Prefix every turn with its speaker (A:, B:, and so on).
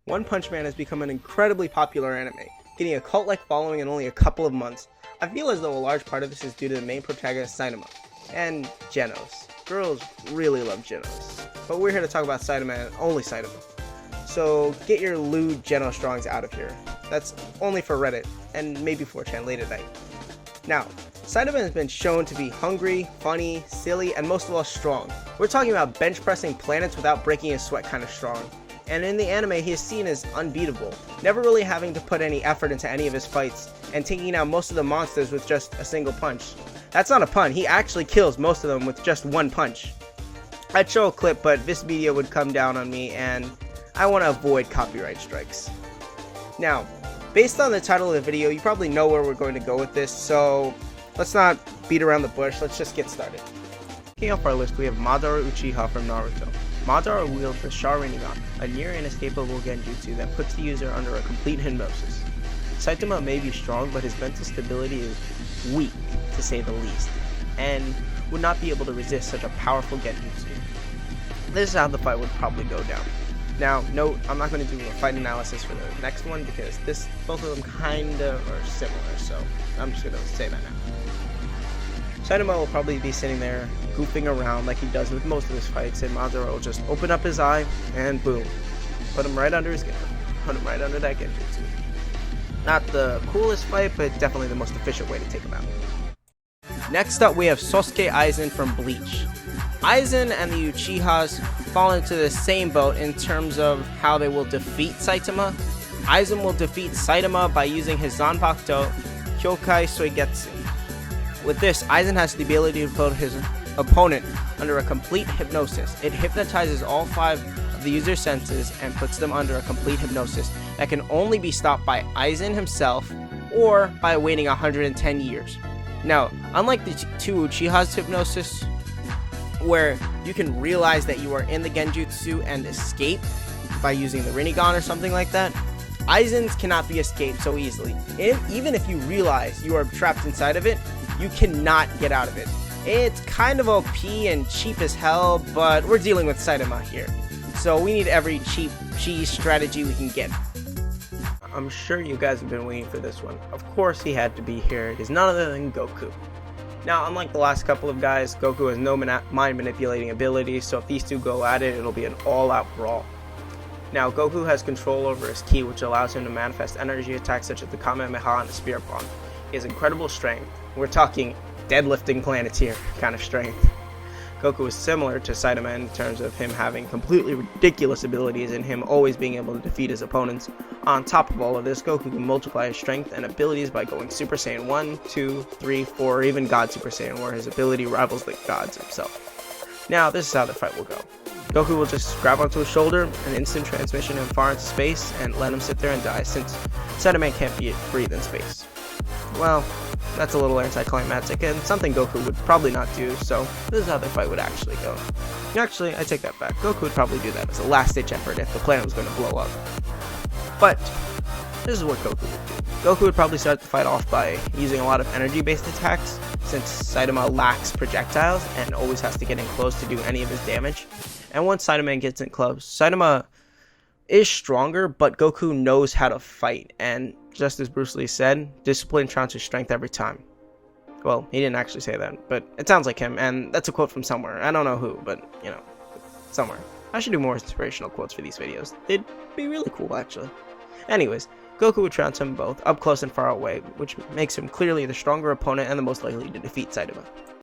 A: One Punch Man has become an incredibly popular anime, getting a cult-like following in only a couple of months. I feel as though a large part of this is due to the main protagonist Saitama, and Genos. Girls really love Genos. But we're here to talk about Saitama and only Saitama. So get your lewd Genos strongs out of here. That's only for Reddit, and maybe 4chan late at night. Now, Saitama has been shown to be hungry, funny, silly, and most of all strong. We're talking about bench pressing planets without breaking his sweat kind of strong. And in the anime, he is seen as unbeatable, never really having to put any effort into any of his fights, and taking out most of the monsters with just a single punch. That's not a pun, he actually kills most of them with just one punch. I'd show a clip, but this video would come down on me, and I want to avoid copyright strikes. Now, based on the title of the video, you probably know where we're going to go with this, so let's not beat around the bush, let's just get started. Kicking off our list, we have Madara Uchiha from Naruto. Madara wields the Sharingan, a near inescapable genjutsu that puts the user under a complete hypnosis. Saitama may be strong, but his mental stability is weak, to say the least, and would not be able to resist such a powerful genjutsu. This is how the fight would probably go down. Now, note, I'm not going to do a fight analysis for the next one because both of them kinda are similar, so I'm just going to say that now. Saitama will probably be sitting there goofing around like he does with most of his fights, and Madara will just open up his eye and boom, put him right under his gun, put him right under that genjutsu. Not the coolest fight, but definitely the most efficient way to take him out. Next up, we have Sosuke Aizen from Bleach. Aizen and the Uchihas fall into the same boat in terms of how they will defeat Saitama. Aizen will defeat Saitama by using his Zanpakuto Kyokai Soigetsu. With this, Aizen has the ability to put his opponent under a complete hypnosis. It hypnotizes all 5 of the user's senses and puts them under a complete hypnosis that can only be stopped by Aizen himself or by waiting 110 years. Now, unlike the 2 Uchiha's hypnosis, where you can realize that you are in the genjutsu and escape by using the Rinnegan or something like that, Aizen's cannot be escaped so easily. Even if you realize you are trapped inside of it, you cannot get out of it. It's kind of OP and cheap as hell, but we're dealing with Saitama here, so we need every cheap cheese strategy we can get. I'm sure you guys have been waiting for this one. Of course he had to be here. It is none other than Goku. Now, unlike the last couple of guys, Goku has no mind manipulating abilities, so if these two go at it, it'll be an all-out brawl. Now, Goku has control over his ki, which allows him to manifest energy attacks such as the Kamehameha and the Spirit Bomb. He has incredible strength. We're talking deadlifting planets here kind of strength. Goku is similar to Saitama in terms of him having completely ridiculous abilities and him always being able to defeat his opponents. On top of all of this, Goku can multiply his strength and abilities by going Super Saiyan 1, 2, 3, 4, or even God Super Saiyan, where his ability rivals the gods himself. Now, this is how the fight will go. Goku will just grab onto his shoulder, an instant transmission him far into space, and let him sit there and die, since Saitama can't breathe in space. Well, that's a little anticlimactic and something Goku would probably not do, so this is how the fight would actually go. Actually, I take that back. Goku would probably do that as a last-ditch effort if the planet was going to blow up. But this is what Goku would do. Goku would probably start the fight off by using a lot of energy-based attacks, since Saitama lacks projectiles and always has to get in close to do any of his damage. And once Saitama gets in close, Saitama is stronger, but Goku knows how to fight, and just as Bruce Lee said, discipline trumps his strength every time. Well, he didn't actually say that, but it sounds like him, and that's a quote from somewhere. I don't know who, but, you know, somewhere. I should do more inspirational quotes for these videos. They'd be really cool, actually. Anyways, Goku would trounce them both, up close and far away, which makes him clearly the stronger opponent and the most likely to defeat Saitama.